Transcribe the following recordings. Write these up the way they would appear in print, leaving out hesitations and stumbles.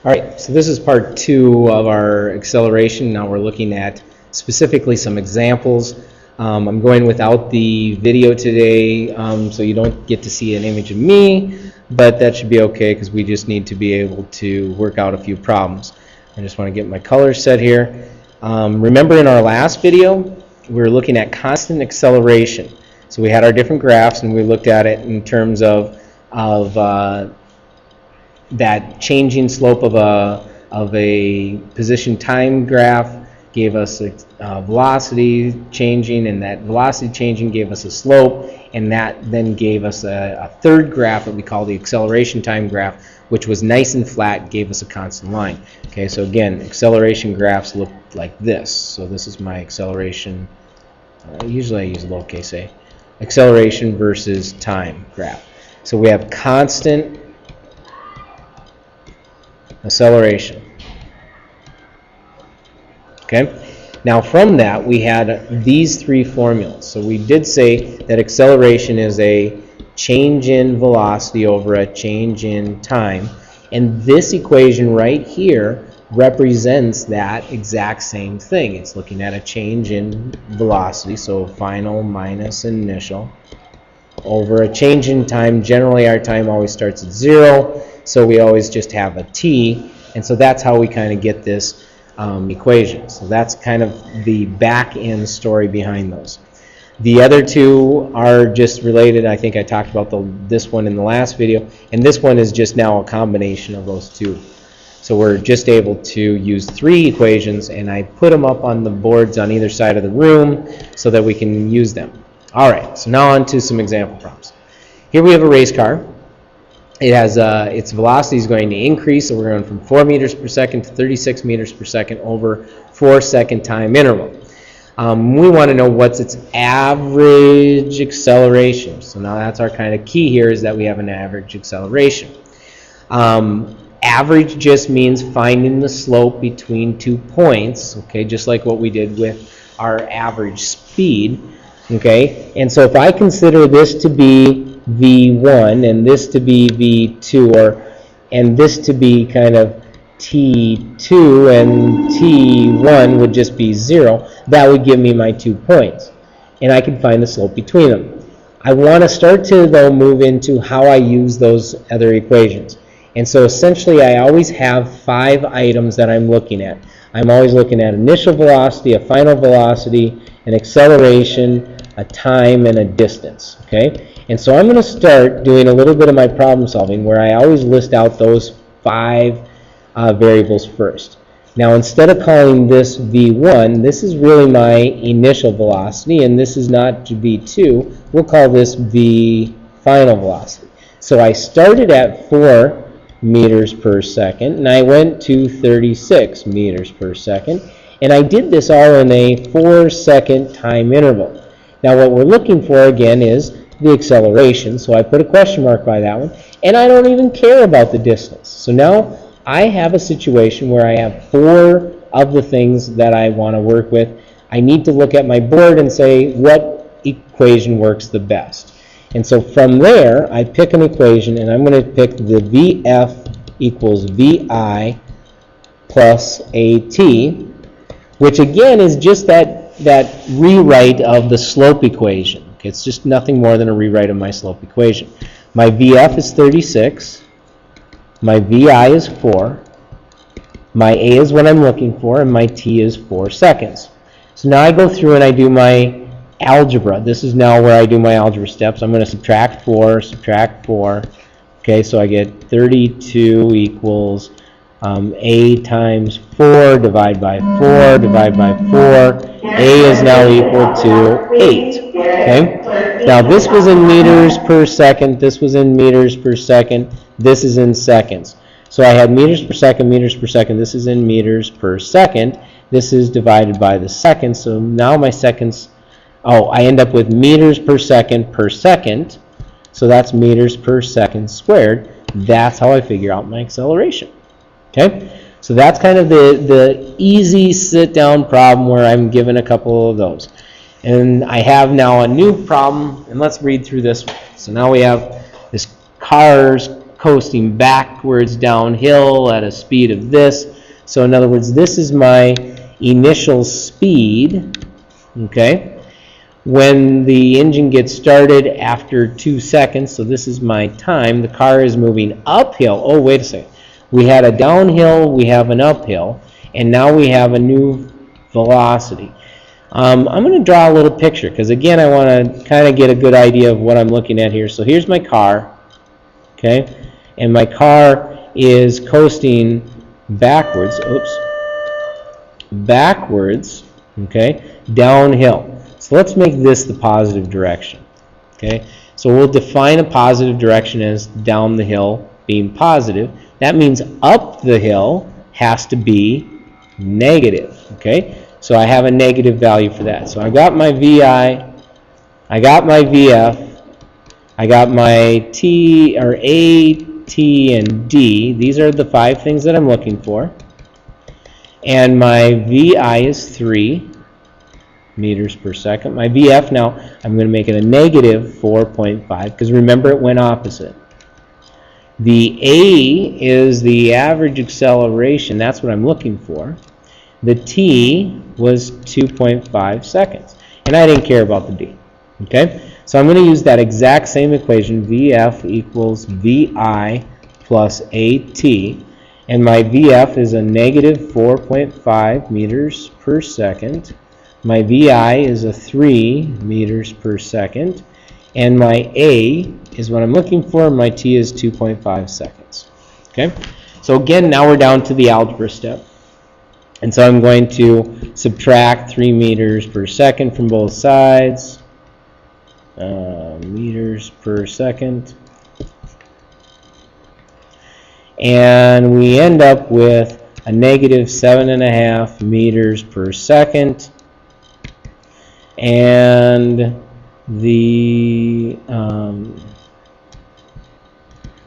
All right, so this is part 2 of our acceleration. Now we're looking at specifically some examples. I'm going without the video today, so you don't get to see an image of me, but that should be okay because we just need to be able to work out a few problems. I just want to get my colors set here. Remember in our last video, we were looking at constant acceleration. So we had our different graphs and we looked at it in terms of that changing slope of a position time graph gave us a velocity changing, and that velocity changing gave us a slope, and that then gave us a third graph that we call the acceleration time graph, which was nice and flat, gave us a constant line. Okay, so again, acceleration graphs look like this. So this is my acceleration. Usually I use lowercase a. Acceleration versus time graph. So we have constant acceleration. Okay. Now from that we had these three formulas. So we did say that acceleration is a change in velocity over a change in time, and this equation right here represents that exact same thing. It's looking at a change in velocity, so final minus initial, over a change in time. Generally our time always starts at 0, so we always just have a t, and so that's how we kind of get this equation. So that's kind of the back end story behind those. The other two are just related. I think I talked about this one in the last video, and this one is just now a combination of those two. So we're just able to use three equations, and I put them up on the boards on either side of the room so that we can use them. All right, so now on to some example problems. Here we have a race car. It has its velocity is going to increase, so we're going from 4 meters per second to 36 meters per second over 4-second time interval. We want to know what's its average acceleration. So now that's our kind of key here, is that we have an average acceleration. Average just means finding the slope between 2 points, okay, just like what we did with our average speed, okay? And so if I consider this to be V1 and this to be V2, and this to be kind of T2 and T1 would just be 0, that would give me my 2 points. And I can find the slope between them. I want to start to, though, move into how I use those other equations. And so essentially I always have 5 items that I'm looking at. I'm always looking at initial velocity, a final velocity, an acceleration, a time, and a distance. Okay? And so I'm going to start doing a little bit of my problem solving where I always list out those 5 variables first. Now instead of calling this V1, this is really my initial velocity, and this is not V2. We'll call this V final velocity. So I started at 4 meters per second, and I went to 36 meters per second, and I did this all in a 4-second time interval. Now what we're looking for again is the acceleration, so I put a question mark by that one, and I don't even care about the distance. So now I have a situation where I have 4 of the things that I want to work with. I need to look at my board and say what equation works the best. And so from there, I pick an equation, and I'm going to pick the VF equals VI plus AT, which again is just that rewrite of the slope equation. Okay, it's just nothing more than a rewrite of my slope equation. My VF is 36. My VI is 4. My A is what I'm looking for, and my T is 4 seconds. So now I go through and I do my algebra. This is now where I do my algebra steps. I'm going to subtract 4, subtract 4. Okay, so I get 32 equals A times 4, divide by 4, divide by 4. A is now equal to 8. Okay, now this was in meters per second, this was in meters per second, this is in seconds. So I had meters per second, this is in meters per second, this is divided by the seconds, so now my seconds, I end up with meters per second, so that's meters per second squared. That's how I figure out my acceleration. Okay, so that's kind of the easy sit-down problem where I'm given a couple of those. And I have now a new problem, and let's read through this one. So now we have this car's coasting backwards downhill at a speed of this. So in other words, this is my initial speed, okay? When the engine gets started after 2 seconds, so this is my time, the car is moving uphill. Oh, wait a second. We had a downhill, we have an uphill, and now we have a new velocity. I'm going to draw a little picture because, again, I want to kind of get a good idea of what I'm looking at here. So here's my car, okay? And my car is coasting backwards, okay, downhill. So let's make this the positive direction, okay? So we'll define a positive direction as down the hill being positive. That means up the hill has to be negative, okay? So I have a negative value for that. So I got my VI, I got my VF, I got my T, or A, T, and D. These are the 5 things that I'm looking for. And my VI is 3 meters per second. My VF now, I'm going to make it a negative 4.5 because remember it went opposite. The A is the average acceleration. That's what I'm looking for. The T was 2.5 seconds. And I didn't care about the D. Okay? So I'm going to use that exact same equation, VF equals VI plus AT. And my VF is a negative 4.5 meters per second. My VI is a 3 meters per second. And my A is what I'm looking for. My T is 2.5 seconds. Okay? So again, now we're down to the algebra step. And so I'm going to subtract 3 meters per second from both sides. Meters per second. And we end up with a negative 7.5 meters per second. And the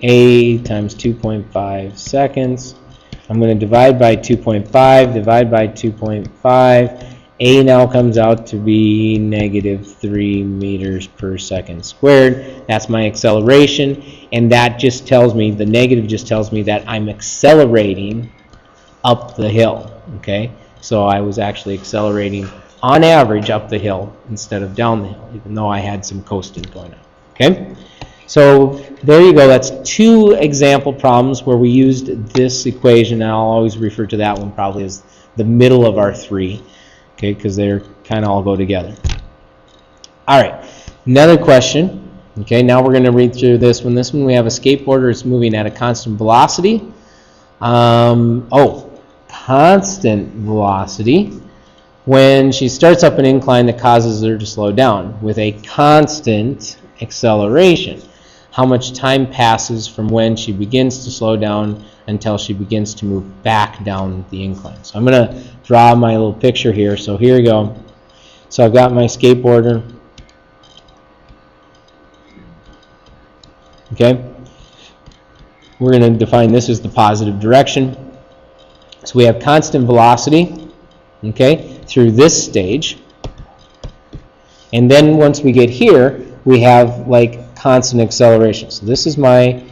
A times 2.5 seconds. I'm going to divide by 2.5, divide by 2.5. A now comes out to be negative 3 meters per second squared. That's my acceleration, and that just tells me, the negative just tells me that I'm accelerating up the hill, okay? So I was actually accelerating on average up the hill instead of down the hill, even though I had some coasting going on, okay? So there you go. That's 2 example problems where we used this equation, and I'll always refer to that one probably as the middle of our 3, okay, because they're kind of all go together. All right, another question. Okay, now we're going to read through this one. This one we have a skateboarder. It's moving at a constant velocity. Constant velocity. When she starts up an incline that causes her to slow down with a constant acceleration. How much time passes from when she begins to slow down until she begins to move back down the incline? So I'm going to draw my little picture here. So here we go. So I've got my skateboarder. Okay. We're going to define this as the positive direction. So we have constant velocity, okay, through this stage. And then once we get here, we have like constant acceleration. So this is my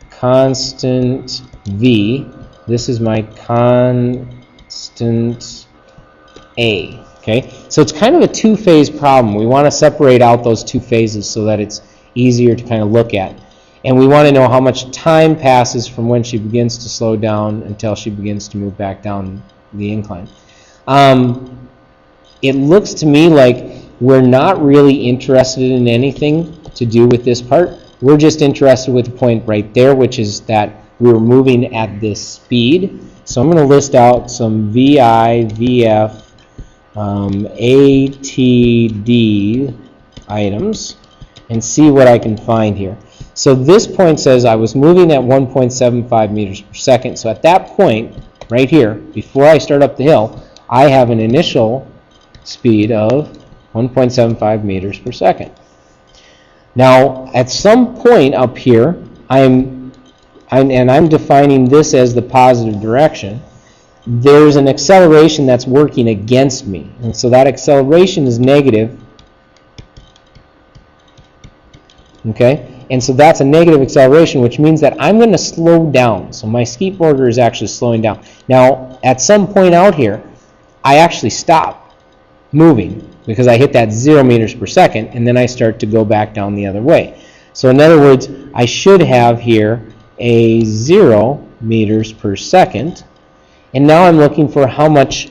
constant V. This is my constant A. Okay? So it's kind of a 2-phase problem. We want to separate out those 2 phases so that it's easier to kind of look at. And we want to know how much time passes from when she begins to slow down until she begins to move back down the incline. It looks to me like we're not really interested in anything to do with this part. We're just interested with the point right there, which is that we're moving at this speed. So I'm going to list out some VI, VF, ATD items and see what I can find here. So this point says I was moving at 1.75 meters per second. So at that point, right here, before I start up the hill, I have an initial speed of 1.75 meters per second. Now, at some point up here, I'm defining this as the positive direction. There's an acceleration that's working against me. And so that acceleration is negative. Okay? And so that's a negative acceleration, which means that I'm going to slow down. So my skateboarder is actually slowing down. Now, at some point out here, I actually stop moving because I hit that 0 meters per second, and then I start to go back down the other way. So in other words, I should have here a 0 meters per second, and now I'm looking for how much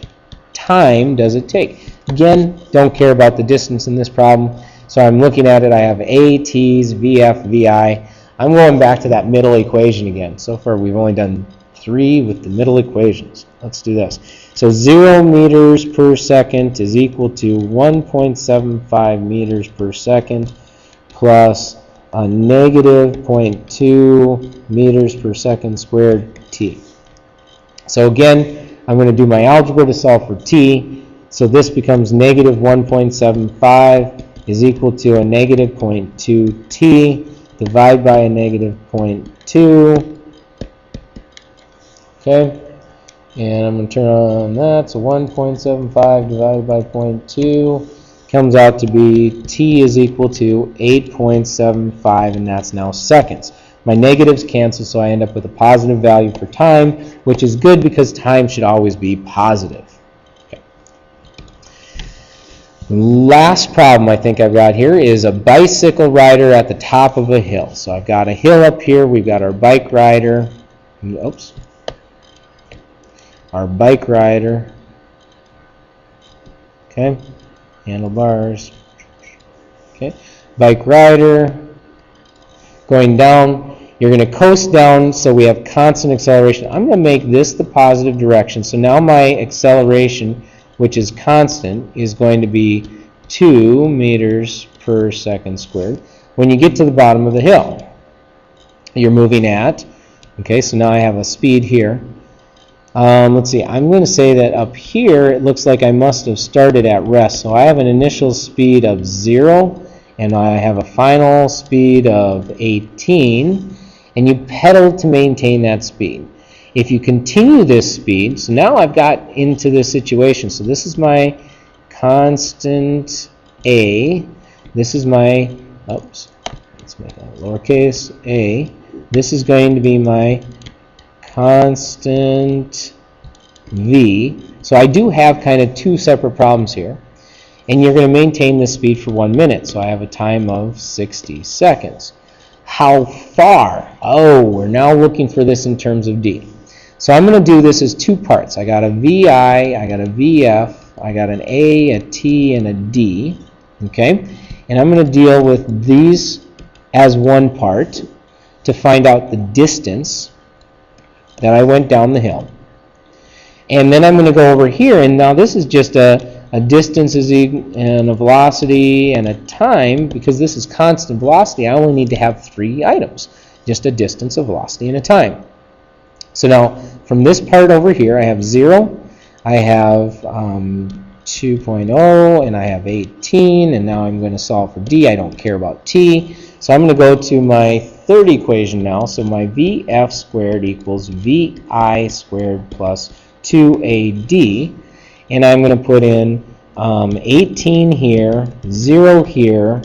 time does it take. Again, don't care about the distance in this problem, so I'm looking at it. I have A, T's, VF, VI. I'm going back to that middle equation again. So far we've only done 3 with the middle equations. Let's do this. So 0 meters per second is equal to 1.75 meters per second plus a negative 0.2 meters per second squared t. So again, I'm going to do my algebra to solve for t. So this becomes negative 1.75 is equal to a negative 0.2t divided by a negative 0.2. Okay, and I'm going to turn on that. So 1.75 divided by 0.2 comes out to be t is equal to 8.75, and that's now seconds. My negatives cancel, so I end up with a positive value for time, which is good because time should always be positive. Okay. Last problem I think I've got here is a bicycle rider at the top of a hill. So I've got a hill up here. We've got our bike rider. Oops. Our bike rider. Okay. Handlebars. Okay. Bike rider. Going down. You're going to coast down, so we have constant acceleration. I'm going to make this the positive direction. So now my acceleration, which is constant, is going to be 2 meters per second squared. When you get to the bottom of the hill, you're moving at, okay, so now I have a speed here. Let's see, I'm going to say that up here, it looks like I must have started at rest. So I have an initial speed of 0, and I have a final speed of 18. And you pedal to maintain that speed. If you continue this speed, so now I've got into this situation. So this is my constant A. This is my, oops, let's make that lowercase a. This is going to be my constant V. So I do have kind of 2 separate problems here. And you're going to maintain this speed for 1 minute. So I have a time of 60 seconds. How far? Oh, we're now looking for this in terms of d. So I'm going to do this as 2 parts. I got a VI, I got a VF, I got an A, a T, and a D. Okay? And I'm going to deal with these as 1 part to find out the distance that I went down the hill. And then I'm going to go over here, and now this is just a distance and a velocity and a time. Because this is constant velocity, I only need to have 3 items. Just a distance, a velocity, and a time. So now, from this part over here, I have 0, I have 2.0, and I have 18, and now I'm going to solve for d. I don't care about t. So I'm going to go to my third equation now. So my VF squared equals VI squared plus 2AD. And I'm going to put in 18 here, 0 here,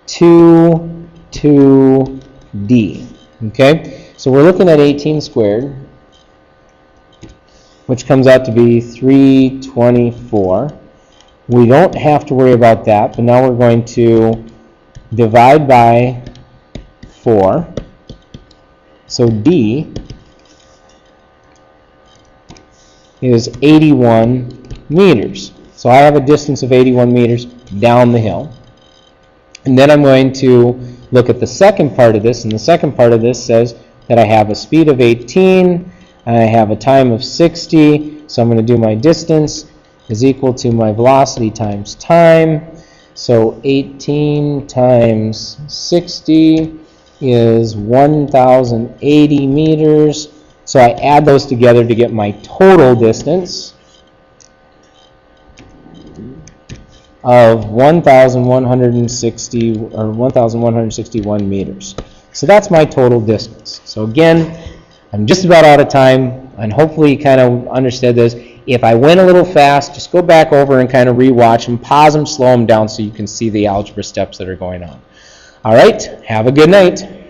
2, 2D. Okay? So we're looking at 18 squared, which comes out to be 324. We don't have to worry about that, but now we're going to divide by 4. So D is 81 meters. So I have a distance of 81 meters down the hill. And then I'm going to look at the second part of this, and the second part of this says that I have a speed of 18, and I have a time of 60, so I'm going to do my distance is equal to my velocity times time. So 18 times 60 is 1,080 meters. So I add those together to get my total distance of 1,160 or 1,161 meters. So that's my total distance. So again, I'm just about out of time, and hopefully you kind of understood this. If I went a little fast, just go back over and kind of rewatch them, pause them, slow them down so you can see the algebra steps that are going on. All right, have a good night.